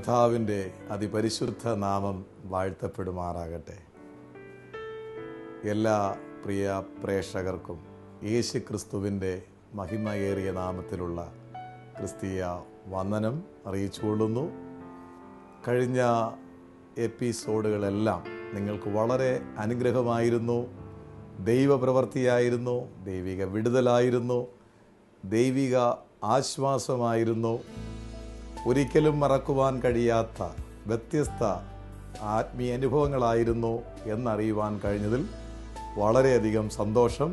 കർത്താവിൻ്റെ അതിപരിശുദ്ധ നാമം വാഴ്ത്തപ്പെടുമാറാകട്ടെ. എല്ലാ പ്രിയ പ്രേക്ഷകർക്കും യേശു ക്രിസ്തുവിൻ്റെ മഹിമയേറിയ നാമത്തിലുള്ള ക്രിസ്തീയ വന്ദനം അറിയിച്ചുകൊള്ളുന്നു. കഴിഞ്ഞ എപ്പിസോഡുകളെല്ലാം നിങ്ങൾക്ക് വളരെ അനുഗ്രഹമായിരുന്നു, ദൈവപ്രവൃത്തിയായിരുന്നു, ദൈവിക വിടുതലായിരുന്നു, ദൈവിക ആശ്വാസമായിരുന്നു. ഒരിക്കലും മറക്കുവാൻ കഴിയാത്ത വ്യത്യസ്ത ആത്മീയ അനുഭവങ്ങളായിരുന്നു എന്നറിയുവാൻ കഴിഞ്ഞതിൽ വളരെയധികം സന്തോഷം.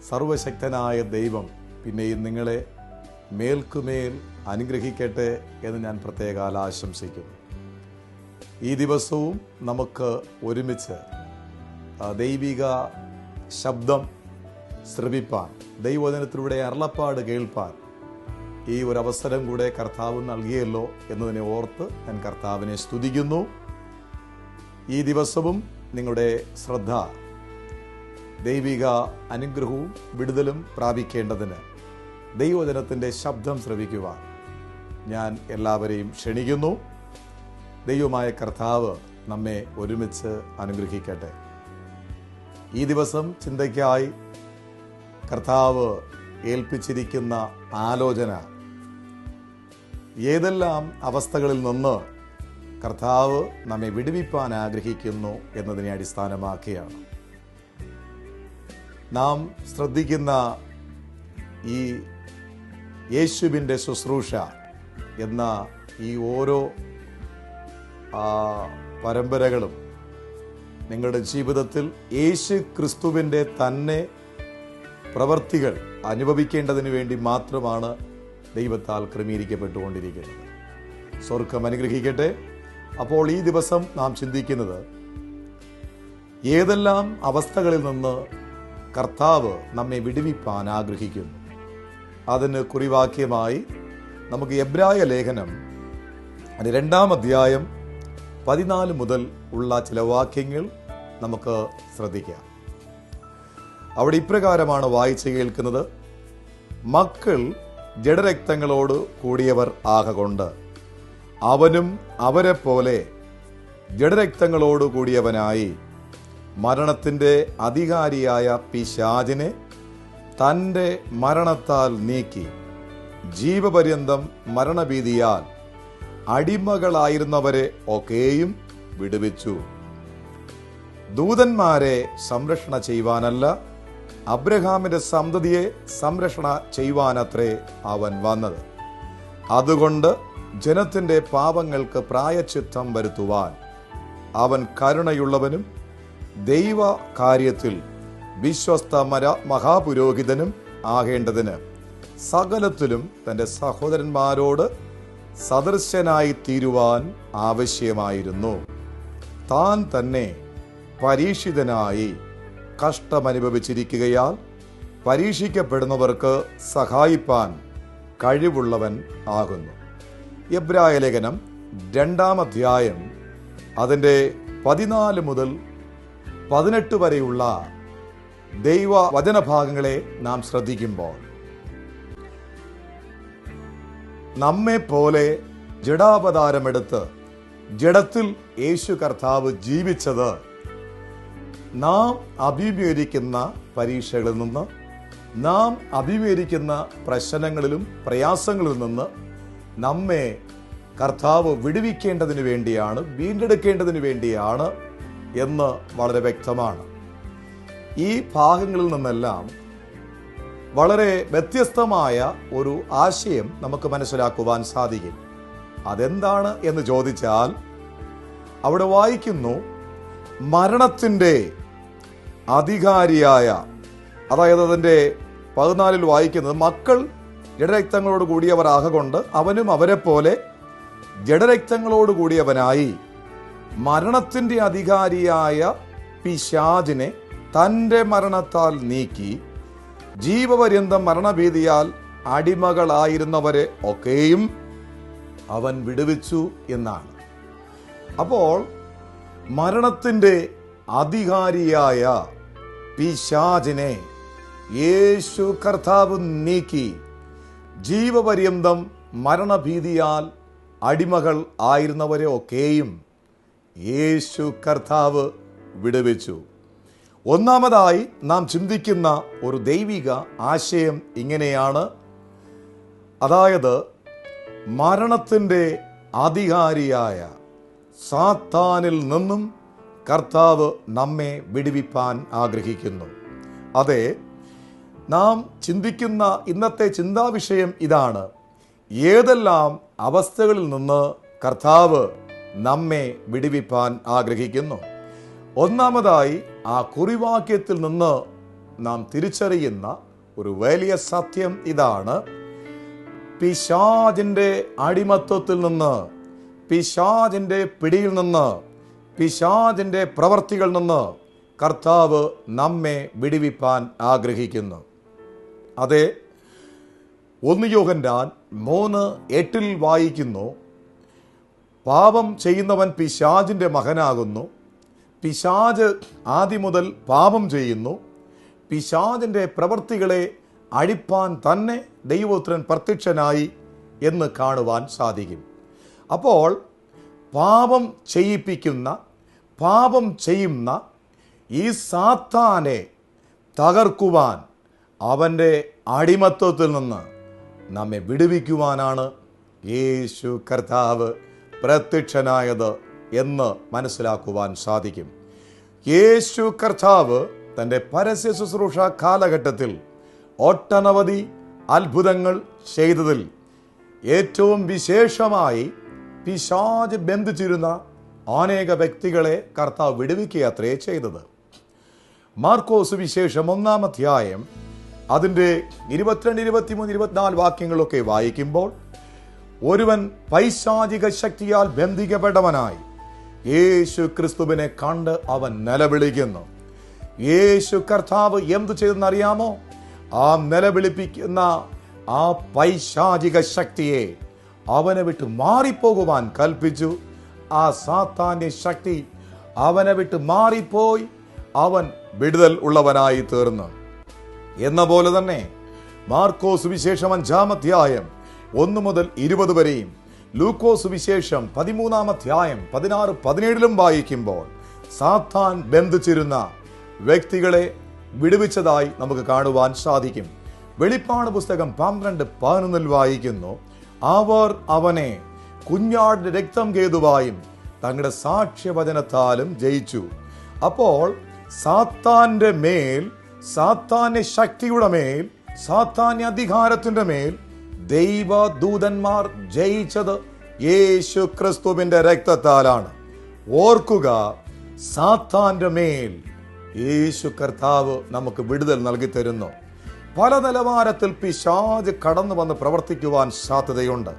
സർവശക്തനായ ദൈവം പിന്നെയും നിങ്ങളെ മേൽക്കുമേൽ അനുഗ്രഹിക്കട്ടെ എന്ന് ഞാൻ പ്രത്യേകാൽ ആശംസിക്കുന്നു. ഈ ദിവസവും നമുക്ക് ഒരുമിച്ച് ദൈവിക ശബ്ദം ശ്രവിപ്പാൻ, ദൈവവചനത്തിലൂടെ അരുളപ്പാട് കേൾപ്പാൻ ഈ ഒരു അവസരം കൂടെ കർത്താവ് നൽകിയല്ലോ എന്നതിനെ ഓർത്ത് ഞാൻ കർത്താവിനെ സ്തുതിക്കുന്നു. ഈ ദിവസവും നിങ്ങളുടെ ശ്രദ്ധ ദൈവിക അനുഗ്രഹവും വിടുതലും പ്രാപിക്കേണ്ടതിന് ദൈവവചനത്തിൻ്റെ ശബ്ദം ശ്രവിക്കുവാൻ ഞാൻ എല്ലാവരെയും ക്ഷണിക്കുന്നു. ദൈവമായ കർത്താവ് നമ്മെ ഒരുമിച്ച് അനുഗ്രഹിക്കട്ടെ. ഈ ദിവസം ചിന്തയ്ക്കായി കർത്താവ് ഏൽപ്പിച്ചിരിക്കുന്ന ആലോചന, ഏതെല്ലാം അവസ്ഥകളിൽ നിന്ന് കർത്താവ് നമ്മെ വിടുവിപ്പാൻ ആഗ്രഹിക്കുന്നു എന്നതിനെ അടിസ്ഥാനമാക്കിയാണ് നാം ശ്രദ്ധിക്കുന്ന ഈ യേശുവിൻ്റെ ശുശ്രൂഷ എന്ന ഈ ഓരോ പരമ്പരകളും നിങ്ങളുടെ ജീവിതത്തിൽ യേശു ക്രിസ്തുവിൻ്റെ തന്നെ പ്രവർത്തികൾ അനുഭവിക്കേണ്ടതിന് വേണ്ടി മാത്രമാണ് ദൈവത്താൽ ക്രമീകരിക്കപ്പെട്ടുകൊണ്ടിരിക്കുന്നത്. സ്വർഗ്ഗം അനുഗ്രഹിക്കട്ടെ. അപ്പോൾ ഈ ദിവസം നാം ചിന്തിക്കുന്നത്, ഏതെല്ലാം അവസ്ഥകളിൽ നിന്ന് കർത്താവ് നമ്മെ വിടുവിപ്പാൻ ആഗ്രഹിക്കുന്നു. അതിന് കുറിവാക്യമായി നമുക്ക് എബ്രായ ലേഖനം 2 അധ്യായം 14 മുതൽ ഉള്ള ചില വാക്യങ്ങൾ നമുക്ക് ശ്രദ്ധിക്കാം. അവിടെ ഇപ്രകാരമാണ് വായിച്ചു കേൾക്കുന്നത്: മക്കൾ ജഡരക്തങ്ങളോട് കൂടിയവർ ആകൊണ്ട് അവനും അവരെ പോലെ ജഡരക്തങ്ങളോട് കൂടിയവനായി മരണത്തിൻ്റെ അധികാരിയായ പിശാചിനെ തൻ്റെ മരണത്താൽ നീക്കി ജീവപര്യന്തം മരണഭീതിയാൽ അടിമകളായിരുന്നവരെ ഒക്കെയും വിടുവിച്ചു. ദൂതന്മാരെ സംരക്ഷണ ചെയ്യുവാനല്ല, അബ്രഹാമിന്റെ സന്തതിയെ സംരക്ഷണ ചെയ്യുവാനത്രേ അവൻ വന്നത്. അതുകൊണ്ട് ജനത്തിന്റെ പാപങ്ങൾക്ക് പ്രായശ്ചിത്തം വരുത്തുവാൻ അവൻ കരുണയുള്ളവനും ദൈവ കാര്യത്തിൽ വിശ്വസ്ത മഹാപുരോഹിതനും ആകേണ്ടതിന് സകലത്തിലും തൻ്റെ സഹോദരന്മാരോട് സദൃശനായി തീരുവാൻ ആവശ്യമായിരുന്നു. താൻ തന്നെ പരീക്ഷിതനായി കഷ്ടമനുഭവിച്ചിരിക്കുകയാൽ പരീക്ഷിക്കപ്പെടുന്നവർക്ക് സഹായിപ്പാൻ കഴിവുള്ളവൻ ആകുന്നു. എബ്രായ ലേഖനം 2 അധ്യായം അതിൻ്റെ 14 മുതൽ 18 വരെയുള്ള ദൈവ വചനഭാഗങ്ങളെ നാം ശ്രദ്ധിക്കുമ്പോൾ, നമ്മെ പോലെ ജഡാവതാരമെടുത്ത് ജഡത്തിൽ യേശു കർത്താവ് ജീവിച്ചത് നാം അഭിമുഖീകരിക്കുന്ന പരീക്ഷകളിൽ നിന്ന്, നാം അഭിമുഖീകരിക്കുന്ന പ്രശ്നങ്ങളിലും പ്രയാസങ്ങളിൽ നിന്ന് നമ്മെ കർത്താവ് വിടുവിക്കേണ്ടതിന് വേണ്ടിയാണ്, വീണ്ടെടുക്കേണ്ടതിന് വേണ്ടിയാണ് എന്ന് വളരെ വ്യക്തമാണ്. ഈ ഭാഗങ്ങളിൽ നിന്നെല്ലാം വളരെ വ്യത്യസ്തമായ ഒരു ആശയം നമുക്ക് മനസ്സിലാക്കുവാൻ സാധിക്കും. അതെന്താണ് എന്ന് ചോദിച്ചാൽ, അവിടെ വായിക്കുന്നു, മരണത്തിൻ്റെ അധികാരിയായ, അതായത് അതിൻ്റെ 14 വായിക്കുന്നത്, മക്കൾ ജഡരക്തങ്ങളോട് കൂടിയവർ ആകൊണ്ട് അവനും അവരെ പോലെ ജഡരക്തങ്ങളോട് കൂടിയവനായി മരണത്തിൻ്റെ അധികാരിയായ പിശാചിനെ തൻ്റെ മരണത്താൽ നീക്കി ജീവപര്യന്തം മരണഭീതിയാൽ അടിമകളായിരുന്നവരെ ഒക്കെയും അവൻ വിടുവിച്ചു എന്നാണ്. അപ്പോൾ മരണത്തിൻ്റെ അധികാരിയായ പിശാചിനെ യേശു കർത്താവ് നീക്കി ജീവപര്യന്തം മരണഭീതിയാൽ അടിമകൾ ആയിരുന്നവരെ ഒക്കെയും യേശു കർത്താവ് വിടുവിച്ചു. ഒന്നാമതായി നാം ചിന്തിക്കുന്ന ഒരു ദൈവിക ആശയം ഇങ്ങനെയാണ്. അതായത് മരണത്തിൻ്റെ അധികാരിയായ സാത്താനിൽ നിന്നും കർത്താവ് നമ്മെ വിടുവിപ്പാൻ ആഗ്രഹിക്കുന്നു. അതെ, നാം ചിന്തിക്കുന്ന ഇന്നത്തെ ചിന്താവിഷയം ഇതാണ്. ഏതെല്ലാം അവസ്ഥകളിൽ നിന്ന് കർത്താവ് നമ്മെ വിടുവിപ്പാൻ ആഗ്രഹിക്കുന്നു? ഒന്നാമതായി ആ കുറിവാക്യത്തിൽ നിന്ന് നാം തിരിച്ചറിയുന്ന ഒരു വലിയ സത്യം ഇതാണ്. പിശാചിൻ്റെ അടിമത്വത്തിൽ നിന്ന്, പിശാചിൻ്റെ പിടിയിൽ നിന്ന്, പിശാചിൻ്റെ പ്രവർത്തികളിൽ നിന്ന് കർത്താവ് നമ്മെ വിടുവിപ്പാൻ ആഗ്രഹിക്കുന്നു. അതെ, 1 യോഹന്നാൻ 3:8 വായിക്കുന്നു, പാപം ചെയ്യുന്നവൻ പിശാചിൻ്റെ മകനാകുന്നു. പിശാച് ആദ്യം മുതൽ പാപം ചെയ്യുന്നു. പിശാചിൻ്റെ പ്രവൃത്തികളെ അഴിപ്പാൻ തന്നെ ദൈവപുത്രൻ പ്രത്യക്ഷനായി എന്ന് കാണുവാൻ സാധിക്കും. അപ്പോൾ പാപം ചെയ്യിപ്പിക്കുന്ന, പാപം ചെയ്യുന്ന ഈ സാത്താനെ തകർക്കുവാൻ, അവൻ്റെ അടിമത്വത്തിൽ നിന്ന് നമ്മെ വിടുവിക്കുവാനാണ് യേശു കർത്താവ് പ്രത്യക്ഷനായത് എന്ന് മനസ്സിലാക്കുവാൻ സാധിക്കും. യേശു കർത്താവ് തൻ്റെ പരസ്യ ശുശ്രൂഷ കാലഘട്ടത്തിൽ ഒട്ടനവധി അത്ഭുതങ്ങൾ ചെയ്തതിൽ ഏറ്റവും വിശേഷമായി പിശാച് ബന്ധിച്ചിരുന്ന അനേക വ്യക്തികളെ കർത്താവ് വിടുവിക്കുകയത്രേ ചെയ്തത്. മാർക്കോസ് വിശേഷം 1-ാം അധ്യായം അതിൻ്റെ 22, 23, 24 വാക്യങ്ങളൊക്കെ വായിക്കുമ്പോൾ, ഒരുവൻ പൈശാചിക ശക്തിയാൽ ബന്ധിക്കപ്പെട്ടവനായി യേശു ക്രിസ്തുവിനെ കണ്ട് അവൻ നിലവിളിക്കുന്നു. യേശു കർത്താവ് എന്തു ചെയ്തെന്നറിയാമോ? ആ നിലവിളിപ്പിക്കുന്ന ആ പൈശാചിക ശക്തിയെ അവനെ വിട്ട് മാറിപ്പോകുവാൻ കൽപ്പിച്ചു. ആ സാത്താന്റെ ശക്തി അവനെ വിട്ട് മാറിപ്പോയി. അവൻ വിടുതൽ ഉള്ളവനായി തീർന്നു. എന്ന പോലെ തന്നെ മാർക്കോസ് വിശേഷം 5-ാം അധ്യായം 1 മുതൽ 20 വരെയും, ലൂക്കോസ് വിശേഷം 13-ാം അധ്യായം 16, 17 വായിക്കുമ്പോൾ സാത്താൻ ബന്ധിച്ചിരുന്ന വ്യക്തികളെ വിടുവിച്ചതായി നമുക്ക് കാണുവാൻ സാധിക്കും. വെളിപ്പാട് പുസ്തകം 12:11 വായിക്കുന്നു, അവർ അവനെ കുഞ്ഞാടിന്റെ രക്തം ഹേതുവായും തങ്ങളുടെ സാക്ഷ്യവചനത്താലും ജയിച്ചു. അപ്പോൾ സാത്താന്റെ മേൽ, സാത്താന്യ ശക്തിയുടെ മേൽ, സാത്താന്യ അധികാരത്തിന്റെ മേൽ ദൈവദൂതന്മാർ ജയിച്ചത് യേശു ക്രിസ്തുവിന്റെ രക്തത്താലാണ്. ഓർക്കുക, സാത്താന്റെ മേൽ യേശു കർത്താവ് നമുക്ക് വിടുതൽ നൽകി തരുന്നു. പല നിലവാരത്തിൽ പിശാച് കടന്നു വന്ന് പ്രവർത്തിക്കുവാൻ സാധ്യതയുണ്ട്.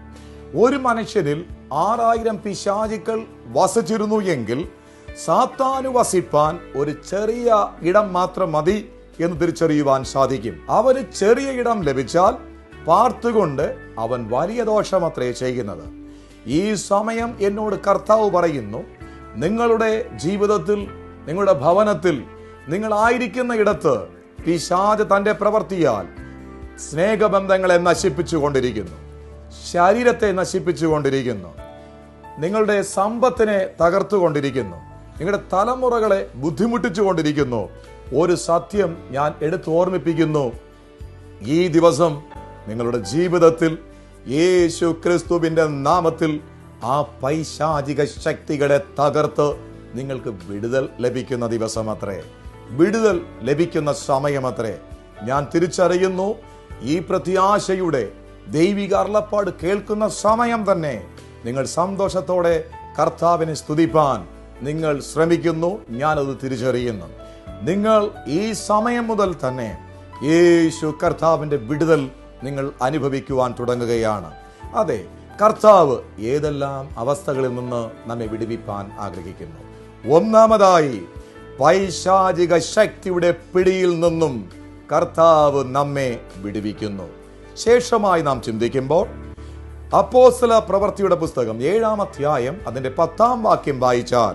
ഒരു മനുഷ്യനിൽ 6000 പിശാചുക്കൾ വസിച്ചിരുന്നു എങ്കിൽ സാത്താന് വസിപ്പാൻ ഒരു ചെറിയ ഇടം മാത്രം മതി എന്ന് തിരിച്ചറിയുവാൻ സാധിക്കും. അവന് ചെറിയ ഇടം ലഭിച്ചാൽ പാർത്തുകൊണ്ട് അവൻ വലിയ ദോഷമത്രേ ചെയ്യുന്നത്. ഈ സമയം എന്നോട് കർത്താവ് പറയുന്നു, നിങ്ങളുടെ ജീവിതത്തിൽ, നിങ്ങളുടെ ഭവനത്തിൽ, നിങ്ങളായിരിക്കുന്ന ഇടത്ത് പിശാച് തൻ്റെ പ്രവൃത്തിയാൽ സ്നേഹബന്ധങ്ങളെ നശിപ്പിച്ചു കൊണ്ടിരിക്കുന്നു, ശരീരത്തെ നശിപ്പിച്ചു കൊണ്ടിരിക്കുന്നു, നിങ്ങളുടെ സമ്പത്തിനെ തകർത്തുകൊണ്ടിരിക്കുന്നു, നിങ്ങളുടെ തലമുറകളെ ബുദ്ധിമുട്ടിച്ചു കൊണ്ടിരിക്കുന്നു. ഒരു സത്യം ഞാൻ എടുത്ത് ഓർമ്മിപ്പിക്കുന്നു, ഈ ദിവസം നിങ്ങളുടെ ജീവിതത്തിൽ യേശു ക്രിസ്തുവിന്റെ നാമത്തിൽ ആ പൈശാചിക ശക്തികളെ തകർത്ത് നിങ്ങൾക്ക് വിടുതൽ ലഭിക്കുന്ന ദിവസമത്രേ, വിടുതൽ ലഭിക്കുന്ന സമയമത്രേ. ഞാൻ തിരിച്ചറിയുന്നു, ഈ പ്രത്യാശയുടെ ദൈവിക അരുളപ്പാട് കേൾക്കുന്ന സമയം തന്നെ നിങ്ങൾ സന്തോഷത്തോടെ കർത്താവിനെ സ്തുതിപ്പാൻ നിങ്ങൾ ശ്രമിക്കുന്നു. ഞാനത് തിരിച്ചറിയുന്നു. നിങ്ങൾ ഈ സമയം മുതൽ തന്നെ യേശു കർത്താവിന്റെ വിടുതൽ നിങ്ങൾ അനുഭവിക്കുവാൻ തുടങ്ങുകയാണ്. അതെ, കർത്താവ് ഏതെല്ലാം അവസ്ഥകളിൽ നിന്ന് നമ്മെ വിടുവിപ്പാൻ ആഗ്രഹിക്കുന്നു. ഒന്നാമതായി, പൈശാചിക ശക്തിയുടെ പിടിയിൽ നിന്നും കർത്താവ് നമ്മെ വിടുവിക്കുന്നു. ശേഷമായി നാം ചിന്തിക്കുമ്പോൾ അപ്പോസ്തല പ്രവൃത്തിയുടെ പുസ്തകം 7-ാം അധ്യായം അതിന്റെ 10-ാം വാക്യം വായിച്ചാൽ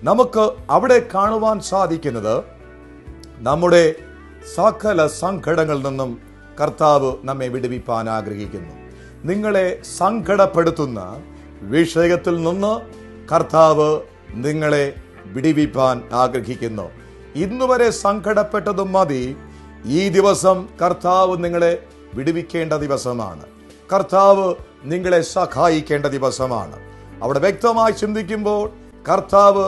നമുക്ക് അവിടെ കാണുവാൻ സാധിക്കുന്നത്, നമ്മുടെ സകല സങ്കടങ്ങളിൽ നിന്നും കർത്താവ് നമ്മെ വിടുവിപ്പാൻ ആഗ്രഹിക്കുന്നു. നിങ്ങളെ സങ്കടപ്പെടുത്തുന്ന വിഷയത്തിൽ നിന്ന് കർത്താവ് നിങ്ങളെ വിടുവിപ്പാൻ ആഗ്രഹിക്കുന്നു. ഇന്നുവരെ സങ്കടപ്പെട്ടതും മതി. ഈ ദിവസം കർത്താവ് നിങ്ങളെ വിടുവിക്കേണ്ട ദിവസമാണ്. കർത്താവ് നിങ്ങളെ സഹായിക്കേണ്ട ദിവസമാണ്. അവിടെ വ്യക്തമായി ചിന്തിക്കുമ്പോൾ കർത്താവ്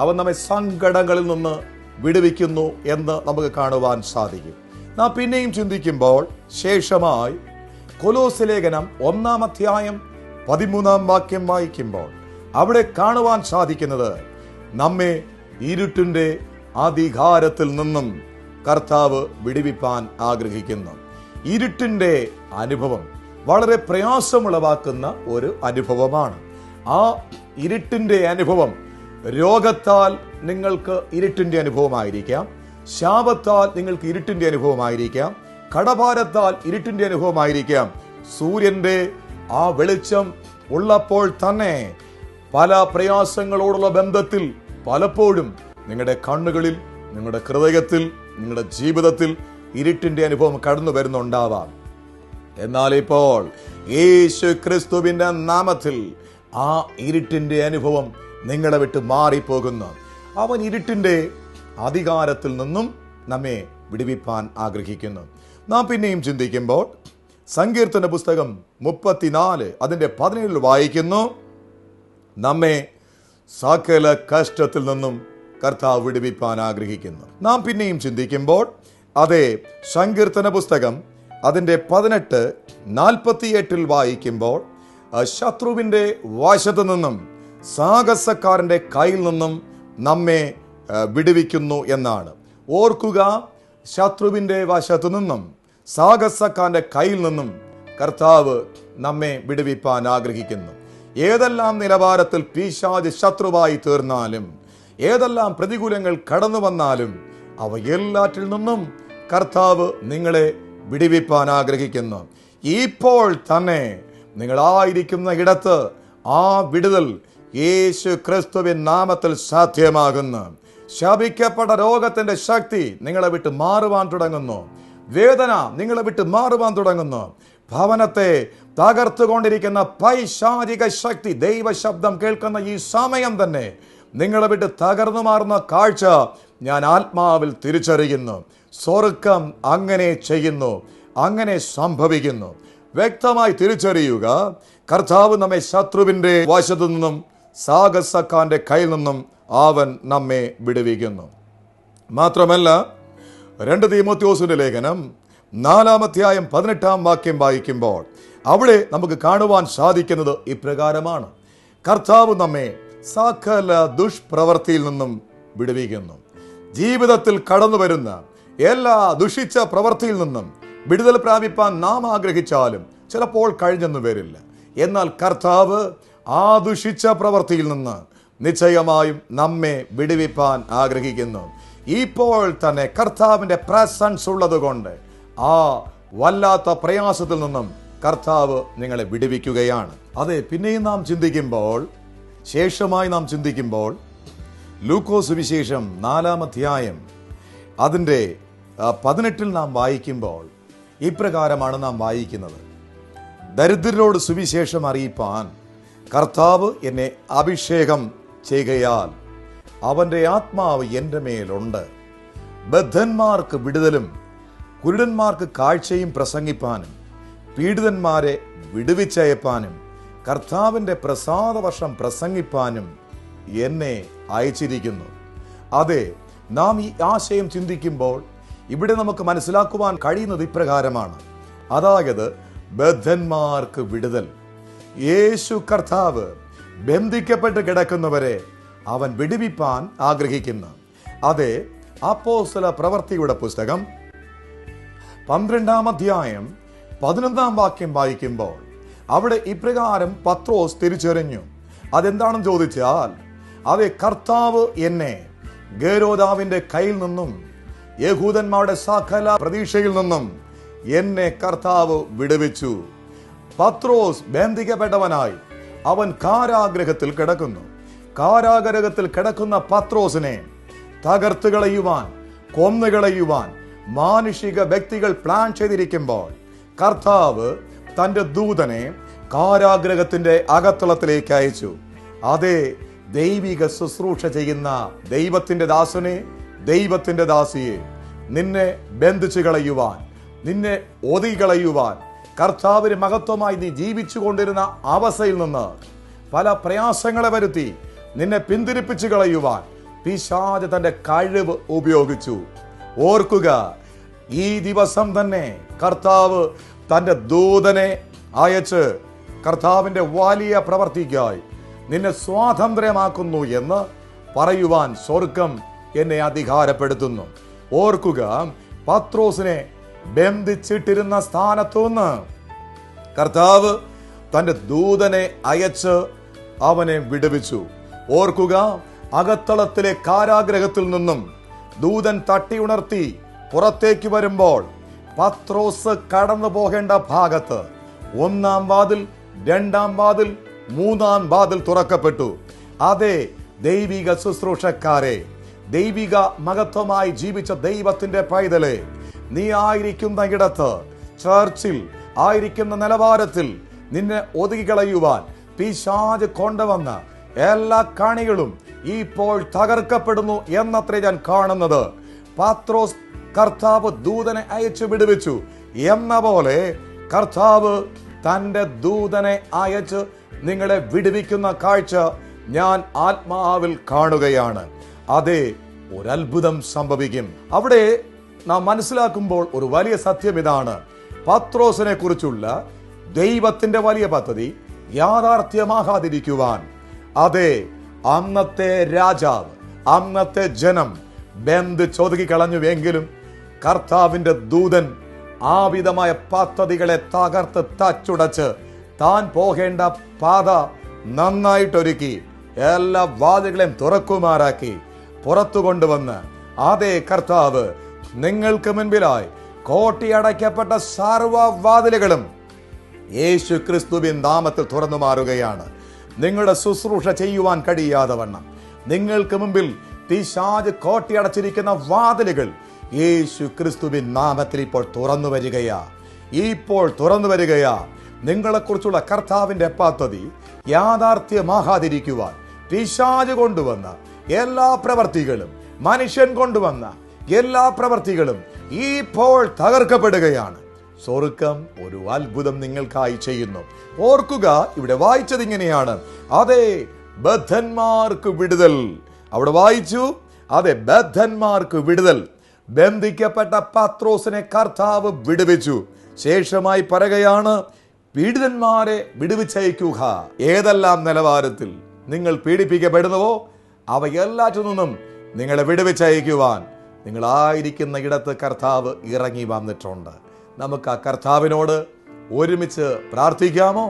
അവൻ നമ്മെ സങ്കടങ്ങളിൽ നിന്ന് വിടുവിക്കുന്നു എന്ന് നമുക്ക് കാണുവാൻ സാധിക്കും. നാം പിന്നെയും ചിന്തിക്കുമ്പോൾ ശേഷമായി കൊലോസ്യ ലേഖനം 1-ാം അധ്യായം 13-ാം വാക്യം വായിക്കുമ്പോൾ അവിടെ കാണുവാൻ സാധിക്കുന്നത് നമ്മെ ഇരുട്ടിന്റെ അധികാരത്തിൽ നിന്നും കർത്താവ് വിടുവിപ്പാൻ ആഗ്രഹിക്കുന്നു. ഇരുട്ടിന്റെ അനുഭവം വളരെ പ്രയാസമുളവാക്കുന്ന ഒരു അനുഭവമാണ്. ആ ഇരുട്ടിന്റെ അനുഭവം രോഗത്താൽ നിങ്ങൾക്ക് ഇരുട്ടിന്റെ അനുഭവമായിരിക്കാം, ശാപത്താൽ നിങ്ങൾക്ക് ഇരുട്ടിന്റെ അനുഭവമായിരിക്കാം, കടഭാരത്താൽ ഇരുട്ടിന്റെ അനുഭവമായിരിക്കാം. സൂര്യന്റെ ആ വെളിച്ചം ഉള്ളപ്പോൾ തന്നെ പല പ്രയാസങ്ങളോടുള്ള ബന്ധത്തിൽ പലപ്പോഴും നിങ്ങളുടെ കണ്ണുകളിൽ, നിങ്ങളുടെ ഹൃദയത്തിൽ, നിങ്ങളുടെ ജീവിതത്തിൽ ഇരുട്ടിന്റെ അനുഭവം കടന്നു വരുന്നുണ്ടാവാം. എന്നാൽ ഇപ്പോൾ യേശു ക്രിസ്തുവിന്റെ നാമത്തിൽ ആ ഇരുട്ടിന്റെ അനുഭവം നിങ്ങളെ വിട്ട് മാറിപ്പോകുന്നു. അവൻ ഇരുട്ടിന്റെ അധികാരത്തിൽ നിന്നും നമ്മെ വിടുവിപ്പാൻ ആഗ്രഹിക്കുന്നു. നാം പിന്നെയും ചിന്തിക്കുമ്പോൾ സങ്കീർത്തന പുസ്തകം 34 അതിന്റെ 17 വായിക്കുന്നു, നമ്മെ സകല കഷ്ടത്തിൽ നിന്നും കർത്താവ് വിടുവിപ്പാൻ ആഗ്രഹിക്കുന്നു. നാം പിന്നെയും ചിന്തിക്കുമ്പോൾ അതേ സങ്കീർത്തന പുസ്തകം അതിന്റെ 18:48 വായിക്കുമ്പോൾ ശത്രുവിന്റെ വശത്തു നിന്നും സാഹസക്കാരന്റെ കയ്യിൽ നിന്നും നമ്മെ വിടുവിക്കുന്നു എന്നാണ്. ഓർക്കുക, ശത്രുവിന്റെ വശത്തു നിന്നും സാഹസക്കാരന്റെ കയ്യിൽ നിന്നും കർത്താവ് നമ്മെ വിടുവിപ്പാൻ ആഗ്രഹിക്കുന്നു. ഏതെല്ലാം നിലവാരത്തിൽ പിശാച് ശത്രുവായി തീർന്നാലും, ഏതെല്ലാം പ്രതികൂലങ്ങൾ കടന്നു വന്നാലും അവ എല്ലാറ്റിൽ നിന്നും കർത്താവ് നിങ്ങളെ വിടുവിപ്പാൻ ആഗ്രഹിക്കുന്നു. ഇപ്പോൾ തന്നെ നിങ്ങളായിരിക്കുന്ന ഇടത്ത് ആ വിടുതൽ യേശു ക്രിസ്തുവിൻ നാമത്തിൽ സാധ്യമാകുന്നു. ശപിക്കപ്പെട്ട രോഗത്തിന്റെ ശക്തി നിങ്ങളെ വിട്ട് മാറുവാൻ തുടങ്ങുന്നു. വേദന നിങ്ങളെ വിട്ട് മാറുവാൻ തുടങ്ങുന്നു. ഭവനത്തെ തകർത്തുകൊണ്ടിരിക്കുന്ന പൈശാചിക ശക്തി ദൈവശബ്ദം കേൾക്കുന്ന ഈ സമയം തന്നെ നിങ്ങളെ വിട്ട് തകർന്നു മാറുന്ന കാഴ്ച ഞാൻ ആത്മാവിൽ തിരിച്ചറിയുന്നു. സ്വർഗം അങ്ങനെ ചെയ്യുന്നു, അങ്ങനെ സംഭവിക്കുന്നു. വ്യക്തമായി തിരിച്ചറിയുക, കർത്താവ് നമ്മെ ശത്രുവിന്റെ വശത്തു നിന്നും സാഹസക്കാരന്റെ കയ്യിൽ നിന്നും അവൻ നമ്മെ വിടുവിക്കുന്നു. മാത്രമല്ല 2 തീമോഥെയോസിന്റെ ലേഖനം 4-ാം അധ്യായം 18-ാം വാക്യം വായിക്കുമ്പോൾ അവിടെ നമുക്ക് കാണുവാൻ സാധിക്കുന്നത് ഇപ്രകാരമാണ്: കർത്താവ് നമ്മെ സകല ദുഷ്പ്രവൃത്തിയിൽ നിന്നും വിടുവിക്കുന്നു. ജീവിതത്തിൽ കടന്നു വരുന്ന എല്ലാ ദുഷിച്ച പ്രവൃത്തിയിൽ നിന്നും വിടുതൽ പ്രാപിപ്പാൻ നാം ആഗ്രഹിച്ചാലും ചിലപ്പോൾ കഴിഞ്ഞെന്ന് വരില്ല. എന്നാൽ കർത്താവ് ആ ദുഷിച്ച പ്രവൃത്തിയിൽ നിന്ന് നിശ്ചയമായും നമ്മെ വിടുവിപ്പാൻ ആഗ്രഹിക്കുന്നു. ഇപ്പോൾ തന്നെ കർത്താവിന്റെ പ്രസൻസ് ഉള്ളത് കൊണ്ട് ആ വല്ലാത്ത പ്രയാസത്തിൽ നിന്നും കർത്താവ് നിങ്ങളെ വിടുവിക്കുകയാണ്. അതെ, പിന്നെയും നാം ചിന്തിക്കുമ്പോൾ, ശേഷമായി നാം ചിന്തിക്കുമ്പോൾ ലൂക്കോസ് സുവിശേഷം 4-ാം അധ്യായം അതിൻ്റെ 18 നാം വായിക്കുമ്പോൾ ഇപ്രകാരമാണ് നാം വായിക്കുന്നത്: ദരിദ്രരോട് സുവിശേഷം അറിയിപ്പാൻ കർത്താവ് എന്നെ അഭിഷേകം ചെയ്യുകയാൽ അവൻ്റെ ആത്മാവ് എൻ്റെ മേലുണ്ട്. ബദ്ധന്മാർക്ക് വിടുതലും കുരുടന്മാർക്ക് കാഴ്ചയും പ്രസംഗിപ്പാനും പീഡിതന്മാരെ വിടുവിച്ചയപ്പാനും കർത്താവിൻ്റെ പ്രസാദവർഷം പ്രസംഗിപ്പാനും എന്നെ അയച്ചിരിക്കുന്നു. അതെ, നാം ഈ ആശയം ചിന്തിക്കുമ്പോൾ ഇവിടെ നമുക്ക് മനസ്സിലാക്കുവാൻ കഴിയുന്നത് ഇപ്രകാരമാണ്. അതായത് ബദ്ധന്മാർക്ക് വിടുതൽ. യേശു കർത്താവ് ബന്ധിക്കപ്പെട്ട് കിടക്കുന്നവരെ അവൻ വിടുവിപ്പാൻ ആഗ്രഹിക്കുന്നു. അതെ, അപ്പോസ്തല പ്രവൃത്തിയുടെ പുസ്തകം 12-ാം അധ്യായം 11-ാം വാക്യം വായിക്കുമ്പോൾ അവിടെ ഇപ്രകാരം പത്രോസ് തിരിച്ചറിഞ്ഞു. അതെന്താണെന്ന് ചോദിച്ചാൽ, അതെ, കർത്താവ് എന്നെ ഹേരോദാവിന്റെ കയ്യിൽ നിന്നും യഹൂദന്മാരുടെ സകല പ്രതീക്ഷയിൽ നിന്നും എന്നെ കർത്താവ് വിടുവിച്ചു. പത്രോസ് ബന്ധിക്കപ്പെട്ടവനായി അവൻ കാരാഗ്രഹത്തിൽ കിടക്കുന്നു. കാരാഗ്രഹത്തിൽ കിടക്കുന്ന പത്രോസിനെ തകർത്ത് കളയുവാൻ, കൊന്നുകളയുവാൻ മാനുഷിക വ്യക്തികൾ പ്ലാൻ ചെയ്തിരിക്കുമ്പോൾ കർത്താവ് തൻ്റെ ദൂതനെ കാരാഗ്രഹത്തിന്റെ അകത്തളത്തിലേക്ക് അയച്ചു. അതേ, ദൈവിക ശുശ്രൂഷ ചെയ്യുന്ന ദൈവത്തിന്റെ ദാസനെ, ദൈവത്തിന്റെ ദാസിയെ, നിന്നെ ബന്ധിച്ചു കളയുവാൻ, നിന്നെ ഒതുക്കി കളയുവാൻ, കർത്താവിന് മഹത്വമായി നീ ജീവിച്ചു കൊണ്ടിരുന്ന അവസ്ഥയിൽ നിന്ന് പല പ്രയാസങ്ങളെ വരുത്തി നിന്നെ പിന്തിരിപ്പിച്ചു കളയുവാൻ പിശാച് തന്റെ കഴിവ് ഉപയോഗിച്ചു. ഓർക്കുക, ഈ ദിവസം തന്നെ കർത്താവ് തന്റെ ദൂതനെ അയച്ച് കർത്താവിന്റെ വലിയ പ്രവർത്തിക്കായി നിന്നെ സ്വാതന്ത്ര്യമാക്കുന്നു എന്ന് പറയുവാൻ സ്വർഗം എന്നെ അധികാരപ്പെടുത്തുന്നു. ഓർക്കുക, പത്രോസിനെ ബന്ധിച്ചിട്ടിരുന്ന സ്ഥാനത്തുനിന്ന് കർത്താവ് തന്റെ ദൂതനെ അയച്ച് അവനെ വിടുവിച്ചു. ഓർക്കുക, അകത്തളത്തിലെ കാരാഗ്രഹത്തിൽ നിന്നും ദൂതൻ തട്ടിയുണർത്തി പുറത്തേക്ക് വരുമ്പോൾ പത്രോസ് കടന്നു പോകേണ്ട ഭാഗത്ത് 1-ാം വാതിൽ, 2-ാം വാതിൽ, 3-ാം വാതിൽ തുറക്കപ്പെട്ടു. അതേ ദൈവിക ശുശ്രൂഷക്കാരെ, ദൈവിക മഹത്വമായി ജീവിച്ച ദൈവത്തിന്റെ പൈതലെ, നീ ആയിരിക്കുന്ന ഇടത്ത്, ചർച്ചിൽ ആയിരിക്കുന്ന നിലവാരത്തിൽ നിന്നെ ഒതുക്കി കളയുവാൻ പിശാച് കൊണ്ടുവന്ന എല്ലാ കണികളും ഇപ്പോൾ തകർക്കപ്പെടുന്നു എന്നത്രേ ഞാൻ കാണുന്നത്. പത്രോസ് കർത്താവ് ദൂതനെ അയച്ചു വിടുവിച്ചു എന്ന പോലെ കർത്താവ് തന്റെ ദൂതനെ അയച്ച് നിങ്ങളെ വിടുവിക്കുന്ന കാഴ്ച ഞാൻ ആത്മാവിൽ കാണുകയാണ്. അതെ, ഒരത്ഭുതം സംഭവിക്കും. അവിടെ നാം മനസ്സിലാക്കുമ്പോൾ ഒരു വലിയ സത്യം ഇതാണ്: പത്രോസിനെ കുറിച്ചുള്ള ദൈവത്തിന്റെ വലിയ പദ്ധതി യാഥാർത്ഥ്യമാകാതിരിക്കുവാൻ, അതെ, അന്നത്തെ രാജാവ്, അന്നത്തെ ജനം ബന്ധിച്ചൊതുക്കി കളഞ്ഞുവെങ്കിലും കർത്താവിന്റെ ദൂതൻ ആ വിധമായ പദ്ധതികളെ തകർത്ത് തച്ചുടച്ച് താൻ പോകേണ്ട പാത നന്നായിട്ടൊരുക്കി എല്ലാ വാതിലുകളെയും തുറക്കുമാറാക്കി പുറത്തു കൊണ്ടുവന്ന്, അതേ കർത്താവ് നിങ്ങൾക്ക് മുൻപിലായി കോട്ടിയടയ്ക്കപ്പെട്ട സർവ്വവാതിലുകളും യേശു ക്രിസ്തുവിൻ നാമത്തിൽ തുറന്നു മാറുകയാണ്. നിങ്ങളുടെ ശുശ്രൂഷ ചെയ്യുവാൻ കഴിയാതെ വണ്ണം നിങ്ങൾക്ക് മുമ്പിൽ പിശാച് കോട്ടിയടച്ചിരിക്കുന്ന വാതിലുകൾ യേശു ക്രിസ്തുവിൻ നാമത്തിൽ ഇപ്പോൾ തുറന്നു വരികയാ, ഇപ്പോൾ തുറന്നു വരികയാ. നിങ്ങളെക്കുറിച്ചുള്ള കർത്താവിന്റെ പദ്ധതി യാഥാർത്ഥ്യമാകാതിരിക്കുവാൻ പിശാച് കൊണ്ടുവന്ന എല്ലാ പ്രവർത്തികളും, മനുഷ്യൻ കൊണ്ടുവന്ന എല്ലാ പ്രവർത്തികളും ഇപ്പോൾ തകർക്കപ്പെടുകയാണ്. സ്വർഗം ഒരു അത്ഭുതം നിങ്ങൾക്കായി ചെയ്യുന്നു. ഓർക്കുക, ഇവിടെ വായിച്ചത് ഇങ്ങനെയാണ്: അതെ, ബദ്ധന്മാർക്ക് വിടുതൽ. അവിടെ വായിച്ചു, അതെ, ബദ്ധന്മാർക്ക് വിടുതൽ. ബന്ധിക്കപ്പെട്ട പത്രോസിനെ കർത്താവ് വിടുവിച്ചു. ശേഷമായി പറയുകയാണ്, പീഡിതന്മാരെ വിടുവിച്ചയക്കുക. ഏതെല്ലാം നിലവാരത്തിൽ നിങ്ങൾ പീഡിപ്പിക്കപ്പെടുന്നുവോ അവയെല്ലാറ്റിൽ നിന്നും നിങ്ങളെ വിടുവിച്ചയക്കുവാൻ നിങ്ങളായിരിക്കുന്ന ഇടത്ത് കർത്താവ് ഇറങ്ങി വന്നിട്ടുണ്ട്. നമുക്ക് ആ കർത്താവിനോട് ഒരുമിച്ച് പ്രാർത്ഥിക്കാമോ?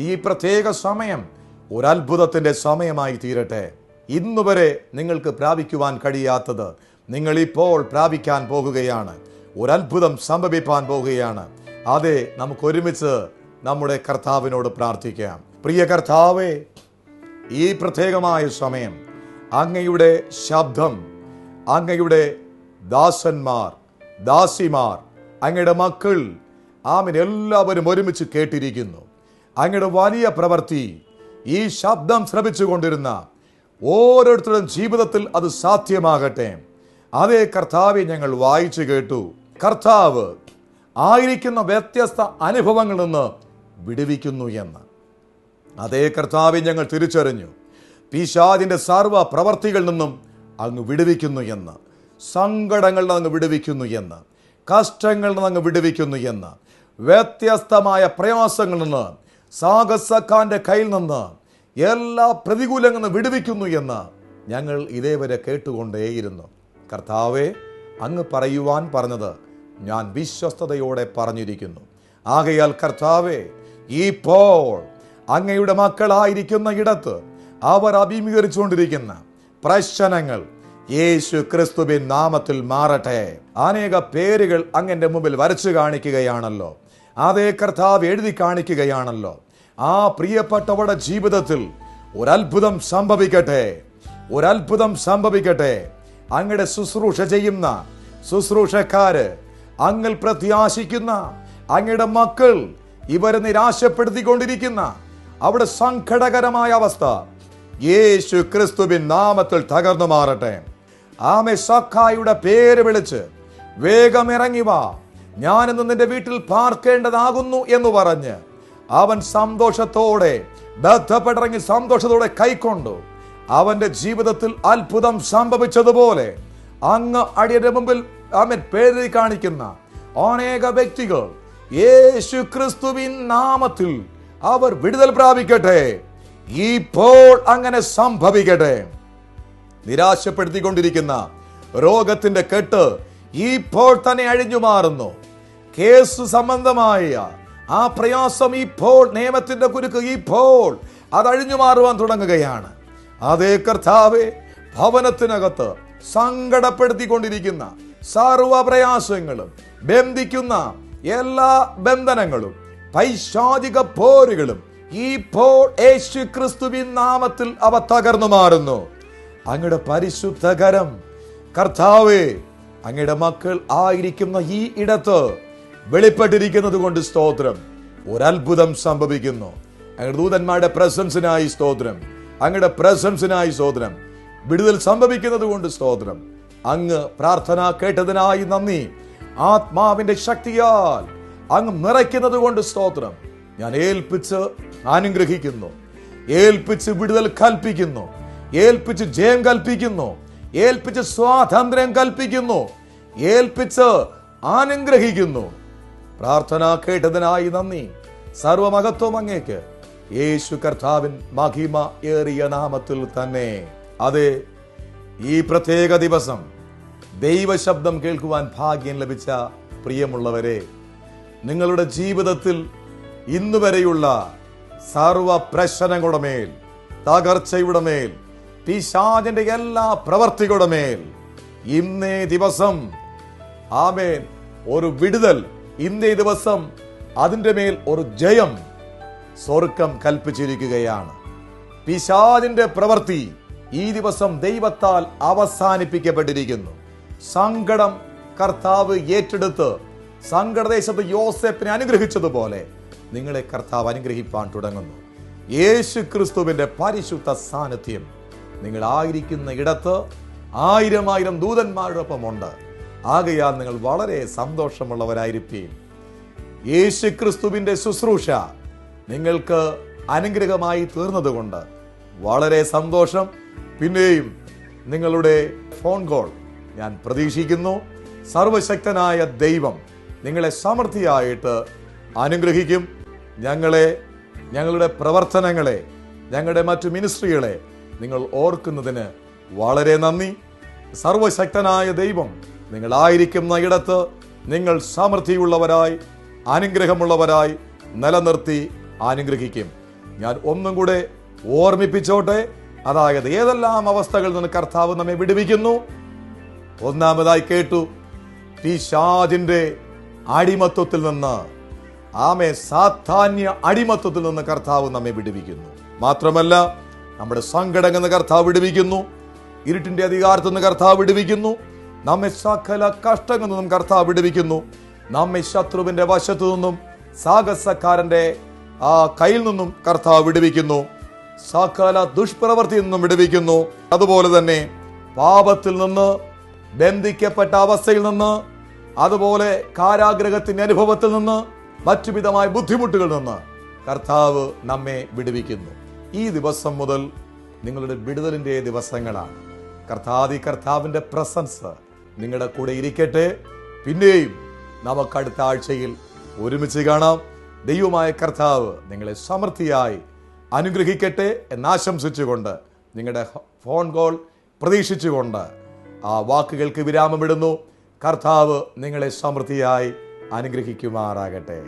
ഈ പ്രത്യേക സമയം ഒരത്ഭുതത്തിന്റെ സമയമായി തീരട്ടെ. ഇന്നുവരെ നിങ്ങൾക്ക് പ്രാപിക്കുവാൻ കഴിയാത്തത് നിങ്ങളിപ്പോൾ പ്രാപിക്കാൻ പോകുകയാണ്. ഒരത്ഭുതം സംഭവിപ്പാൻ പോകുകയാണ്. അതെ, നമുക്ക് ഒരുമിച്ച് നമ്മുടെ കർത്താവിനോട് പ്രാർത്ഥിക്കാം. പ്രിയ കർത്താവേ, ഈ പ്രത്യേകമായ സമയം അങ്ങയുടെ ശബ്ദം അങ്ങയുടെ ദാസന്മാർ, ദാസിമാർ, അങ്ങയുടെ മക്കൾ, ആമേൻ, എല്ലാവരും ഒരുമിച്ച് കേട്ടിരിക്കുന്നു. അങ്ങയുടെ വലിയ പ്രവൃത്തി ഈ ശബ്ദം ശ്രമിച്ചു കൊണ്ടിരുന്ന ഓരോരുത്തരുടെയും ജീവിതത്തിൽ അത് സാധ്യമാകട്ടെ. അതേ കർത്താവെ, ഞങ്ങൾ വായിച്ചു കേട്ടു, കർത്താവ് ആയിരിക്കുന്ന വ്യത്യസ്ത അനുഭവങ്ങളിൽ നിന്ന് വിടുവിക്കുന്നു എന്ന്. അതേ കർത്താവെ, ഞങ്ങൾ തിരിച്ചറിഞ്ഞു, പിശാചിന്റെ സർവ്വ പ്രവർത്തികളിൽ നിന്നും അങ്ങ് വിടുവിക്കുന്നു എന്ന്, സങ്കടങ്ങളിൽ അങ്ങ് വിടുവിക്കുന്നു എന്ന്, കഷ്ടങ്ങളിൽ നിന്ന് അങ്ങ് വിടുവിക്കുന്നു എന്ന്, വ്യത്യസ്തമായ പ്രയാസങ്ങളിൽ നിന്ന്, സാഗസക്കാന്റെ കയ്യിൽ നിന്ന്, എല്ലാ പ്രതികൂലങ്ങളിൽ നിന്ന് വിടുവിക്കുന്നു എന്ന് ഞങ്ങൾ ഇതേവരെ കേട്ടുകൊണ്ടേയിരുന്നു. കർത്താവെ, അങ്ങ് പറയുവാൻ പറഞ്ഞത് ഞാൻ വിശ്വസ്തയോടെ പറഞ്ഞിരിക്കുന്നു. ആകയാൽ കർത്താവെ, ഇപ്പോൾ അങ്ങയുടെ മക്കളായിരിക്കുന്ന ഇടത്ത് അവർ അഭിമുഖീകരിച്ചുകൊണ്ടിരിക്കുന്ന പ്രശ്നങ്ങൾ യേശു ക്രിസ്തുവിൻ നാമത്തിൽ മാറട്ടെ. അനേക പേരുകൾ അങ്ങന്റെ മുമ്പിൽ വരച്ചു കാണിക്കുകയാണല്ലോ. അതേ കർത്താവ് എഴുതി കാണിക്കുകയാണല്ലോ. ആ പ്രിയപ്പെട്ടവരുടെ ജീവിതത്തിൽ ഒരത്ഭുതം സംഭവിക്കട്ടെ, ഒരത്ഭുതം സംഭവിക്കട്ടെ. അങ്ങയുടെ ശുശ്രൂഷ ചെയ്യുന്ന ശുശ്രൂഷക്കാര്, അങ്ങിൽ പ്രത്യാശിക്കുന്ന അങ്ങയുടെ മക്കൾ ഇവരെ നിരാശപ്പെടുത്തിക്കൊണ്ടിരിക്കുന്ന അവിടെ സങ്കടകരമായ അവസ്ഥ യേശു ക്രിസ്തുവിൻ നാമത്തിൽ തകർന്നു മാറട്ടെ. ആമേ. സഖായിയുടെ പേര് വിളിച്ച് വേഗം ഇറങ്ങി വാ, ഞാനിന്ന് നിന്റെ വീട്ടിൽ പാർക്കേണ്ടതാകുന്നു എന്ന് പറഞ്ഞ് അവൻ സന്തോഷത്തോടെ ബന്ധപ്പെട്ടിറങ്ങി സന്തോഷത്തോടെ കൈക്കൊണ്ടു. അവന്റെ ജീവിതത്തിൽ അത്ഭുതം സംഭവിച്ചതുപോലെ അങ്ങ് അടിയുടെ മുമ്പിൽ അവൻ പേര് കാണിക്കുന്ന അനേക വ്യക്തികൾ യേശു ക്രിസ്തുവിൻ നാമത്തിൽ അവർ വിടുതൽ പ്രാപിക്കട്ടെ. ഇപ്പോൾ അങ്ങനെ സംഭവിക്കട്ടെ. നിരാശപ്പെടുത്തിക്കൊണ്ടിരിക്കുന്ന രോഗത്തിന്റെ കെട്ട് ഇപ്പോൾ തന്നെ അഴിഞ്ഞു മാറുന്നു. കേസ് സംബന്ധമായ ആ പ്രയാസം ഇപ്പോൾ, നിയമത്തിന്റെ കുരുക്ക് ഇപ്പോൾ അത് അഴിഞ്ഞു മാറുവാൻ തുടങ്ങുകയാണ്. അതേ കർത്താവേ, ഭവനത്തിനകത്ത് സങ്കടപ്പെടുത്തിക്കൊണ്ടിരിക്കുന്ന സർവ പ്രയാസങ്ങളും, ബന്ധിക്കുന്ന എല്ലാ ബന്ധനങ്ങളും, പൈശാചിക പോരുകളും ഇപ്പോൾ യേശു ക്രിസ്തുവിൻ നാമത്തിൽ അവ തകർന്നു മാറുന്നു. അങ്ങയുടെ പരിശുദ്ധ കരം കർത്താവേ അങ്ങയുടെ മക്കൾ ആയിരിക്കുന്ന ഈ ഇടത്ത് വെളിപ്പെട്ടിരിക്കുന്നത് കൊണ്ട് സ്തോത്രം. ഒരത്ഭുതം സംഭവിക്കുന്നു. അങ്ങയുടെ ദൂതന്മാരുടെ പ്രസൻസിനായി സ്തോത്രം. അങ്ങയുടെ പ്രസൻസിനായി സ്തോത്രം. വിടുതൽ സംഭവിക്കുന്നത് കൊണ്ട് സ്തോത്രം. അങ്ങ് പ്രാർത്ഥന കേട്ടതിനായി നന്ദി. ആത്മാവിന്റെ ശക്തിയാൽ അങ്ങ് നിറയ്ക്കുന്നത് കൊണ്ട് സ്തോത്രം. ഞാൻ ഏൽപ്പിച്ച് അനുഗ്രഹിക്കുന്നു, ഏൽപ്പിച്ച് വിടുതൽ കൽപ്പിക്കുന്നു, ഏൽപ്പിച്ച് ജയം കൽപ്പിക്കുന്നു, ഏൽപ്പിച്ച് സ്വാതന്ത്ര്യം കൽപ്പിക്കുന്നു, ഏൽപ്പിച്ച് അനുഗ്രഹിക്കുന്നു. പ്രാർത്ഥന കേട്ടതിനായി നന്ദി. സർവമഹത്വം അങ്ങേക്ക്, യേശു കർത്താവിൻ മഹിമ ഏറിയ നാമത്തിൽ തന്നെ. അതെ, ഈ പ്രത്യേക ദിവസം ദൈവശബ്ദം കേൾക്കുവാൻ ഭാഗ്യം ലഭിച്ച പ്രിയമുള്ളവരെ, നിങ്ങളുടെ ജീവിതത്തിൽ ഇന്നുവരെയുള്ള സർവ പ്രശ്നങ്ങളുടെ മേൽ, തകർച്ചയുടെ മേൽ, പിശാചിന്റെ എല്ലാ പ്രവർത്തികളുടെ മേൽ ഇന്നേ ദിവസം ആമേൻ ഒരു വിടുതൽ, ഇന്നേ ദിവസം അതിൻ്റെ മേൽ ഒരു ജയം സ്വർഗം കൽപ്പിച്ചിരിക്കുകയാണ്. പിശാചിന്റെ പ്രവൃത്തി ഈ ദിവസം ദൈവത്താൽ അവസാനിപ്പിക്കപ്പെട്ടിരിക്കുന്നു. സങ്കടം കർത്താവ് ഏറ്റെടുത്ത് സങ്കടദേശത്ത് യോസേപ്പിനെ അനുഗ്രഹിച്ചതുപോലെ നിങ്ങളെ കർത്താവ് അനുഗ്രഹിപ്പാൻ തുടങ്ങുന്നു. യേശു ക്രിസ്തുവിന്റെ പരിശുദ്ധ സാന്നിധ്യം നിങ്ങളായിരിക്കുന്ന ഇടത്ത് 1000 ദൂതന്മാരോടൊപ്പം ഉണ്ട്. ആകയാൽ നിങ്ങൾ വളരെ സന്തോഷമുള്ളവരായിരിക്കും. യേശു ക്രിസ്തുവിന്റെ ശുശ്രൂഷ നിങ്ങൾക്ക് അനുഗ്രഹമായി തീർന്നതുകൊണ്ട് വളരെ സന്തോഷം. പിന്നെയും നിങ്ങളുടെ ഫോൺ കോൾ ഞാൻ പ്രതീക്ഷിക്കുന്നു. സർവശക്തനായ ദൈവം നിങ്ങളെ സമൃദ്ധിയായിട്ട് അനുഗ്രഹിക്കും. ഞങ്ങളുടെ പ്രവർത്തനങ്ങളെ, ഞങ്ങളുടെ മറ്റു മിനിസ്ട്രികളെ നിങ്ങൾ ഓർക്കുന്നതിന് വളരെ നന്ദി. സർവശക്തനായ ദൈവം നിങ്ങളായിരിക്കുന്ന ഇടത്ത് നിങ്ങൾ സമൃദ്ധിയുള്ളവരായി, അനുഗ്രഹമുള്ളവരായി നിലനിർത്തി അനുഗ്രഹിക്കും. ഞാൻ ഒന്നും കൂടെ ഓർമ്മിപ്പിച്ചോട്ടെ. അതായത് ഏതെല്ലാം അവസ്ഥകളിൽ നിന്ന് കർത്താവ് നമ്മെ വിടുവിക്കുന്നു. ഒന്നാമതായി കേട്ടു, പിശാചിന്റെ അടിമത്വത്തിൽ നിന്ന്, സാത്താന്യ അടിമത്വത്തിൽ നിന്ന് കർത്താവ് നമ്മെ വിടുവിക്കുന്നു. മാത്രമല്ല നമ്മുടെ സങ്കടങ്ങൾ നിന്ന് കർത്താവ് വിടുവിക്കുന്നു. ഇരുട്ടിന്റെ അധികാരത്തിൽ നിന്ന് കർത്താവ് വിടുവിക്കുന്നു. നമ്മെ സകല കഷ്ടങ്ങളിൽ നിന്നും കർത്താവ് വിടുവിക്കുന്നു. നമ്മെ ശത്രുവിന്റെ വശത്തു നിന്നും സാഹസക്കാരന്റെ കയ്യിൽ നിന്നും കർത്താവ് വിടുവിക്കുന്നു. സകല ദുഷ്പ്രവൃത്തിയിൽ നിന്നും വിടുവിക്കുന്നു. അതുപോലെ തന്നെ പാപത്തിൽ നിന്ന്, ബന്ധിക്കപ്പെട്ട അവസ്ഥയിൽ നിന്ന്, അതുപോലെ കാരാഗ്രഹത്തിന്റെ അനുഭവത്തിൽ നിന്ന്, മറ്റു വിധമായ ബുദ്ധിമുട്ടുകളിൽ നിന്ന് കർത്താവ് നമ്മെ വിടുവിക്കുന്നു. ഈ ദിവസം മുതൽ നിങ്ങളുടെ വിടുതലിന്റെ ദിവസങ്ങളാണ്. കർത്താവിന്റെ പ്രസൻസ് നിങ്ങളുടെ കൂടെ ഇരിക്കട്ടെ. പിന്നെയും നമുക്ക് അടുത്ത ആഴ്ചയിൽ ഒരുമിച്ച് കാണാം. ദൈവമായ കർത്താവ് നിങ്ങളെ സമൃദ്ധിയായി അനുഗ്രഹിക്കട്ടെ എന്നാശംസിച്ചുകൊണ്ട്, നിങ്ങളുടെ ഫോൺ കോൾ പ്രതീക്ഷിച്ചുകൊണ്ട് ആ വാക്കുകൾക്ക് വിരാമമിടുന്നു. കർത്താവ് നിങ്ങളെ സമൃദ്ധിയായി അനുഗ്രഹിക്കുമാറാകട്ടെ.